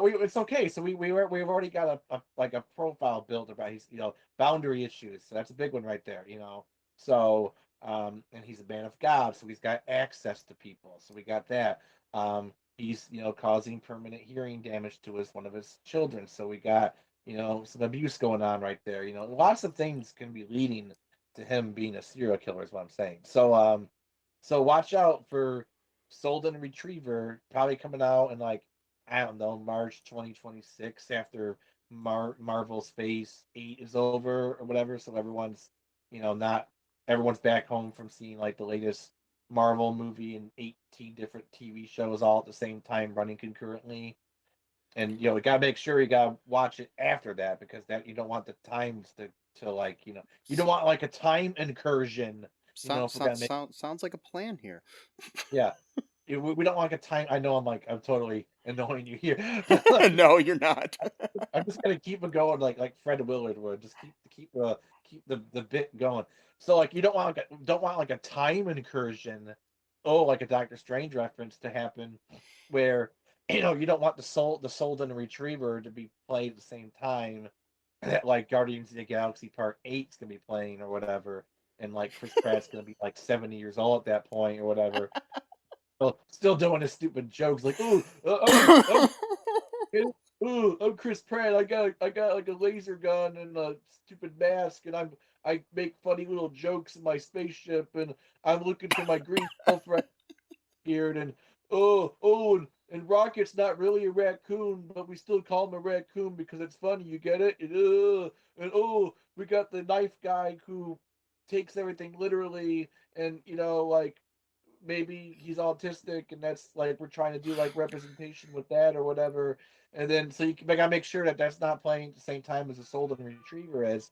it's okay. So we've already got a profile built about his boundary issues. So that's a big one right there. So and he's a man of God, so he's got access to people. So we got that. He's causing permanent hearing damage to one of his children. So we got some abuse going on right there. Lots of things can be leading to him being a serial killer is what I'm saying. So watch out for Solden Retriever, probably coming out in like I don't know, March 2026, after Marvel's Phase 8 is over or whatever. So not everyone's back home from seeing like the latest Marvel movie and 18 different TV shows all at the same time running concurrently. And you gotta make sure you gotta watch it after that, because that you don't want the times to like you don't want like a time incursion. If we're gonna make Sounds like a plan here. yeah, we don't want like a time. I know I'm totally annoying you here, but like No, you're not. I'm just gonna keep it going like Fred Willard would, just keep the bit going. So like you don't want like a time incursion, like a Doctor Strange reference to happen, where you don't want the Soul and the Retriever to be played at the same time that like Guardians of the Galaxy Part 8's gonna be playing or whatever, and like Chris Pratt's gonna be like 70 years old at that point or whatever. Well, still doing his stupid jokes like, I'm Chris Pratt. I got like a laser gun and a stupid mask, and I make funny little jokes in my spaceship, and I'm looking for my green girlfriend here, and and Rocket's not really a raccoon, but we still call him a raccoon because it's funny. You get it? And we got the knife guy who takes everything literally, and like maybe he's autistic, and that's like we're trying to do like representation with that or whatever. And then so you gotta make sure that that's not playing at the same time as the Soul and Retriever is,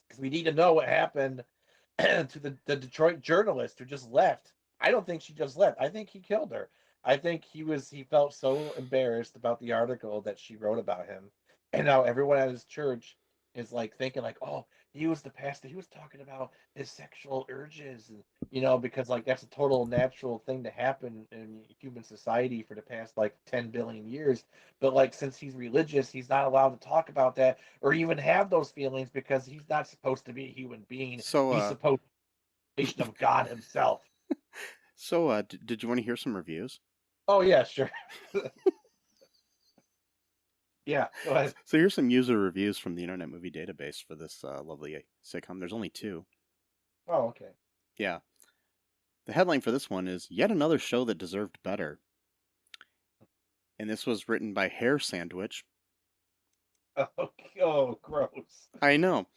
because we need to know what happened to the Detroit journalist who just left. I don't think she just left. I think he killed her. I think he felt so embarrassed about the article that she wrote about him, and now everyone at his church is like thinking like, oh, he was the pastor. He was talking about his sexual urges, and because like that's a total natural thing to happen in human society for the past like 10 billion years. But like since he's religious, he's not allowed to talk about that or even have those feelings, because he's not supposed to be a human being. So, He's supposed to be a creation of God himself. did you want to hear some reviews? Oh yeah, sure. Yeah, go ahead. So here's some user reviews from the Internet Movie Database for this lovely sitcom. There's only 2. Oh, okay. Yeah. The headline for this one is Yet Another Show That Deserved Better. And this was written by Hair Sandwich. Oh, gross. I know.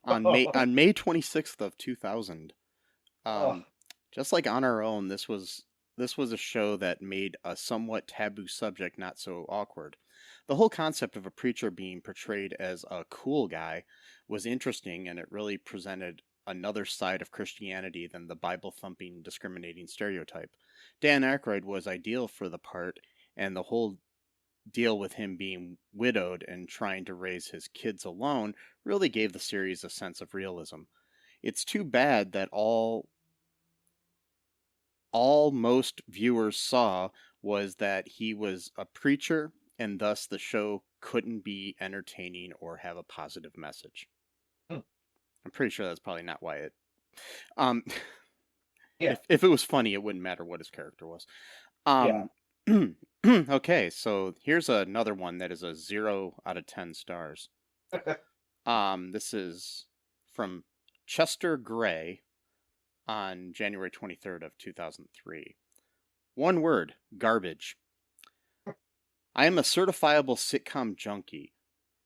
On May 26th of 2000. Just like On Our Own, this was a show that made a somewhat taboo subject not so awkward. The whole concept of a preacher being portrayed as a cool guy was interesting, and it really presented another side of Christianity than the Bible-thumping, discriminating stereotype. Dan Aykroyd was ideal for the part, and the whole deal with him being widowed and trying to raise his kids alone really gave the series a sense of realism. It's too bad that all most viewers saw was that he was a preacher, and thus the show couldn't be entertaining or have a positive message. I'm pretty sure that's probably not why it... Yeah. If it was funny, it wouldn't matter what his character was. Yeah. Okay, so here's another one that is a 0 out of 10 stars. This is from Chester Gray on January 23rd of 2003. One word, garbage. I am a certifiable sitcom junkie,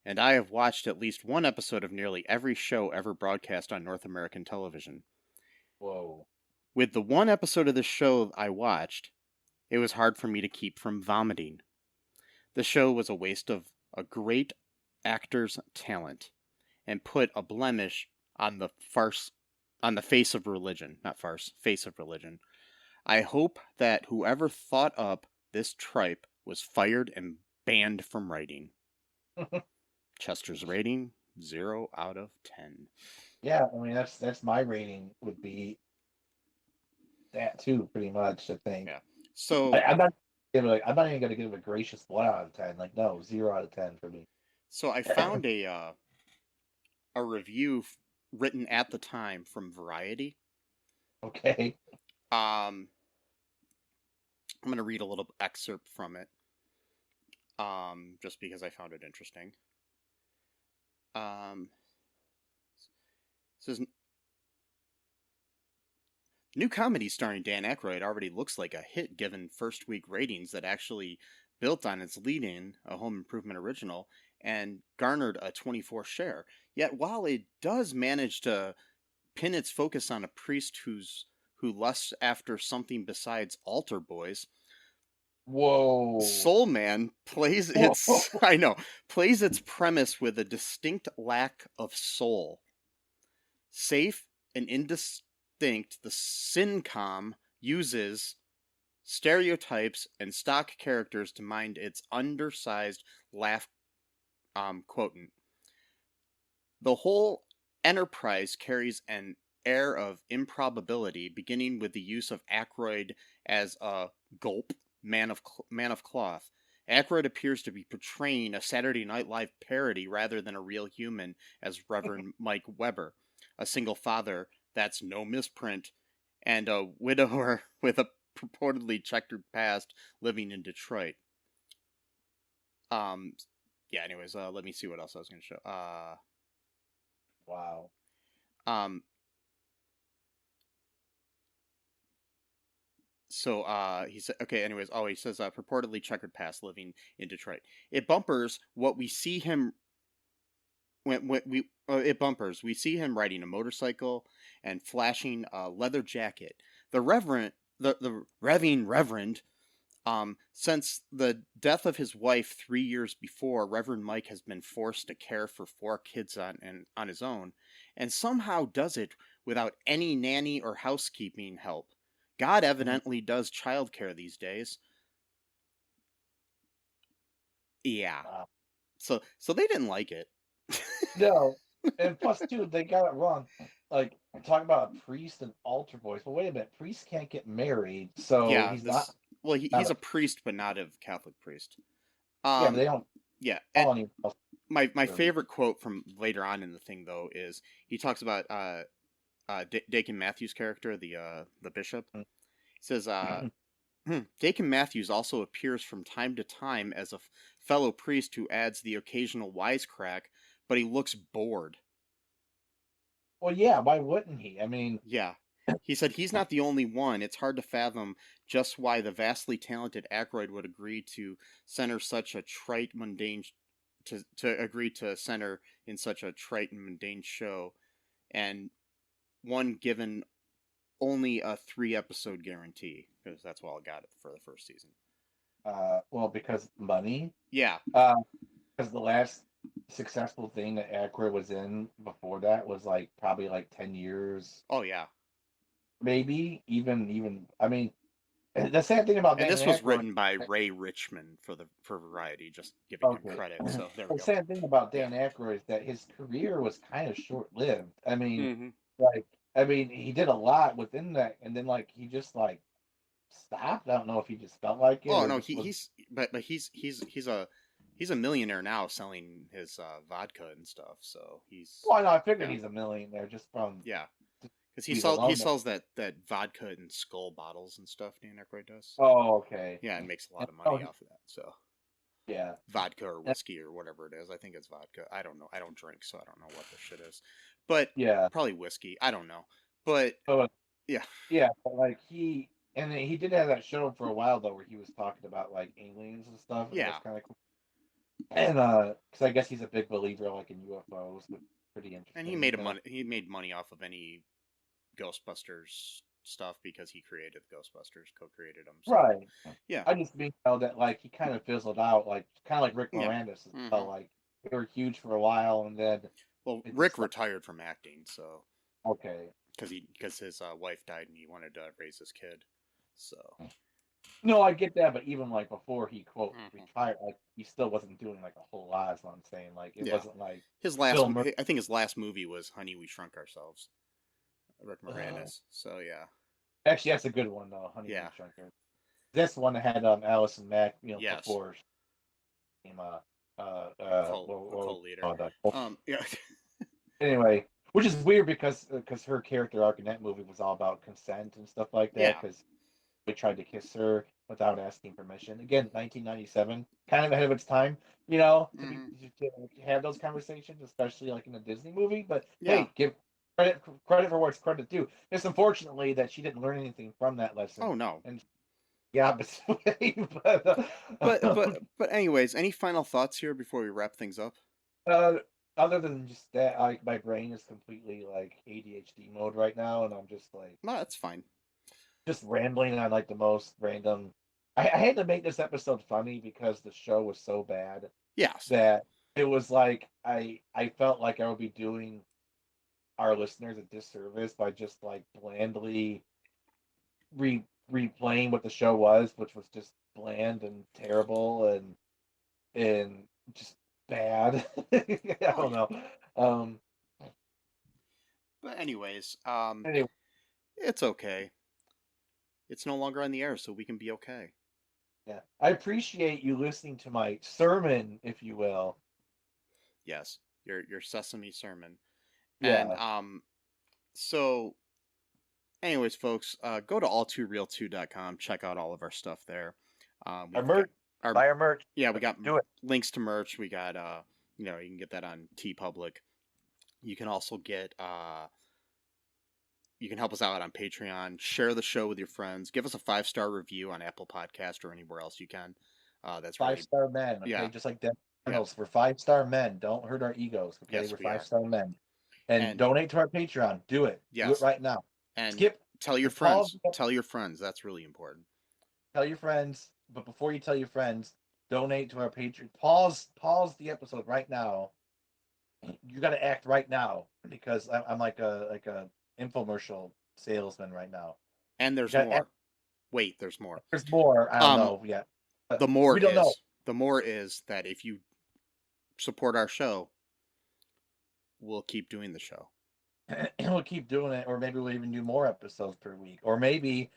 and I have watched at least one episode of nearly every show ever broadcast on North American television. Whoa. With the one episode of this show I watched, it was hard for me to keep from vomiting. The show was a waste of a great actor's talent and put a blemish on the face of religion. Not farce, face of religion. I hope that whoever thought up this tripe was fired and banned from writing. Chester's rating, 0 out of 10. Yeah, I mean that's my rating would be that too, pretty much. I think. Yeah. So I'm not even gonna give it a gracious 1 out of 10. Like no, 0 out of 10 for me. So I found a review written at the time from Variety. Okay. I'm going to read a little excerpt from it, just because I found it interesting. It says, new comedy starring Dan Aykroyd already looks like a hit given first week ratings that actually built on its lead-in, a Home Improvement original, and garnered a 24 share. Yet while it does manage to pin its focus on a priest who lusts after something besides altar boys. Whoa. Soul Man plays its plays its premise with a distinct lack of soul. Safe and indistinct, the sitcom uses stereotypes and stock characters to mind its undersized laugh quotient. The whole enterprise carries an air of improbability, beginning with the use of Aykroyd as a gulp man of cloth. Aykroyd appears to be portraying a Saturday Night Live parody rather than a real human as Reverend Mike Weber, a single father that's no misprint, and a widower with a purportedly checkered past living in Detroit. Yeah, anyways, let me see what else I was going to show. Wow. So he said, okay, anyways, he says purportedly checkered past living in Detroit. It bumpers what we see him it bumpers. We see him riding a motorcycle and flashing a leather jacket. The Reverend, since the death of his wife 3 years before, Reverend Mike has been forced to care for 4 kids on his own, and somehow does it without any nanny or housekeeping help. God evidently does childcare these days. Yeah. Wow. So they didn't like it. No, and plus too, they got it wrong. Like talking about a priest and altar boys. Well, wait a minute, priests can't get married, so Yeah, he's not. Well, he's a priest, but not a Catholic priest. Yeah, but they don't. Yeah, call and my favorite quote from later on in the thing though is he talks about Deacon Matthews' character, the bishop. He says, Deacon Matthews also appears from time to time as a fellow priest who adds the occasional wisecrack, but he looks bored. Well, yeah, why wouldn't he? I mean, yeah. He said he's not the only one. It's hard to fathom just why the vastly talented Aykroyd would agree to center such a trite, mundane to agree to center in such a trite and mundane show, and one given only a 3-episode guarantee, because that's all I got for the first season. Well, because money. Yeah. Because the last successful thing that Aykroyd was in before that was like probably like 10 years. Oh yeah. Maybe even. I mean, the sad thing about this was written by Ray Richmond for Variety, just giving him credit. So there we go. The sad thing about Dan Aykroyd is that his career was kind of short-lived. I mean, he did a lot within that, and then like he just like stopped. I don't know if he just felt like it. Oh no, he's a millionaire now, selling his vodka and stuff. So he's. Well, no, I figured he's a millionaire just from. Yeah. Because he sells that vodka and skull bottles and stuff. Dan Aykroyd does. Oh, okay. Yeah, and makes a lot of money off of that. So. Yeah. Vodka or whiskey or whatever it is. I think it's vodka. I don't know. I don't drink, so I don't know what the shit is. But yeah, probably whiskey. I don't know. But yeah. Yeah, but like he did have that show for a while though, where he was talking about like aliens and stuff. Yeah. Kind of cool. And because I guess he's a big believer like in UFOs, but pretty interesting. And he made money off of any Ghostbusters stuff because he created Ghostbusters, co-created them. So. Right. Yeah. I just mean that like he kind of fizzled out, like kind of like Rick Moranis as well. Like they were huge for a while, and then Rick retired from acting, so okay, because his wife died and he wanted to raise his kid, so. No, I get that, but even like before he quote retired, like he still wasn't doing like a whole lot. Is what I'm saying. Like it wasn't like his last. I think his last movie was Honey, We Shrunk Ourselves. Rick Moranis. So yeah. Actually, that's a good one though. Honey, We Shrunk Ourselves. This one had Allison Mack, before she became cult leader. Yeah. Anyway, which is weird because her character arc in that movie was all about consent and stuff like that. Because we tried to kiss her without asking permission. Again, 1997, kind of ahead of its time, to have those conversations, especially like in a Disney movie. But hey, give credit for what's credit due. It's unfortunately that she didn't learn anything from that lesson. Oh no. And yeah, but anyways, any final thoughts here before we wrap things up? Other than just that, my brain is completely like ADHD mode right now, and I'm just like, no, that's fine. just rambling on like the most random. I had to make this episode funny because the show was so bad Yes. that it was like I felt like I would be doing our listeners a disservice by just like blandly replaying what the show was, which was just bland and terrible and just bad. I don't know. Um, But anyways, anyway, it's okay. It's no longer on the air, so we can be okay. yeah, I appreciate you listening to my sermon, if you will. Yes, your sesame sermon. And Yeah, so anyways, folks, go to all2real2.com, check out all of our stuff there. our We've got merch, our buy our merch. yeah, we got Do it. links to merch. We got you can get that on TeePublic. You can also get you can help us out on Patreon. Share the show with your friends. Give us a 5-star review on Apple Podcast or anywhere else you can. That's really 5-star men, okay? yeah, Just like Dan yeah. Reynolds, we're 5-star men. Don't hurt our egos, okay? Yes, We're we are. 5-star men. And And donate to our Patreon. Do it. Do yes, it right now. and Skip. tell your Pause. friends. Tell your friends. That's really important. Tell your friends. But before you tell your friends, donate to our Patreon. Pause the episode right now. You got to act right now because I'm like a infomercial salesman right now. And there's You gotta more. act- Wait, there's more. There's more. I don't know yet. But The more we don't know. the more is that if you support our show, we'll keep doing the show. And we'll keep doing it, or maybe we'll even do more episodes per week, or maybe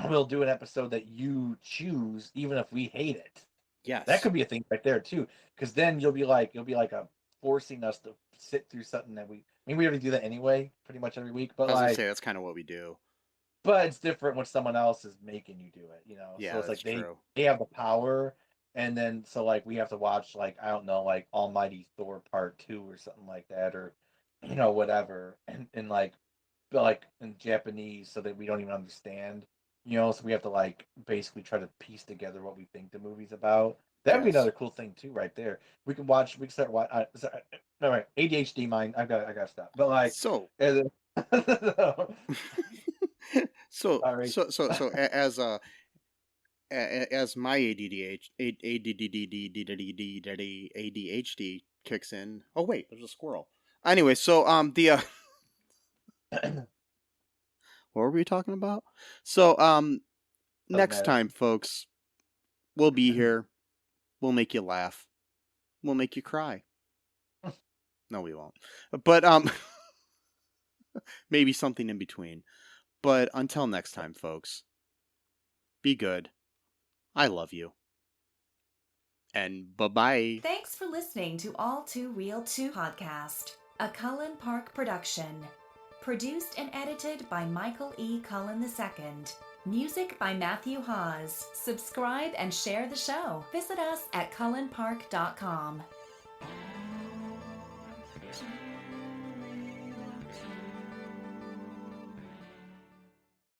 we'll do an episode that you choose, even if we hate it. Yes, That could be a thing right there too, because then you'll be like a forcing us to sit through something that we we already do that anyway, pretty much every week, I but was gonna like, say that's kind of what we do. but it's different when someone else is making you do it, Yeah, So it's that's like true. they have the power, and then so like we have to watch like I don't know like Almighty Thor Part 2 or something like that, or whatever, and like but like in Japanese so that we don't even understand, so we have to like basically try to piece together what we think the movie's about. That'd be Yes. another cool thing too, right there. We can start watching. All right, ADHD mind. I got to stop. But like, So so sorry. as my ADHD kicks in. Oh wait, there's a squirrel. Anyway, so the what were we talking about? So next matter. time, folks, we'll be here. We'll make you laugh. We'll make you cry. No, we won't. But maybe something in between. But until next time, folks, be good. I love you. And bye-bye. Thanks for listening to All Too Real 2 podcast, a Cullen Park production. Produced and edited by Michael E. Cullen II. Music by Matthew Hawes. Subscribe and share the show. Visit us at cullenpark.com.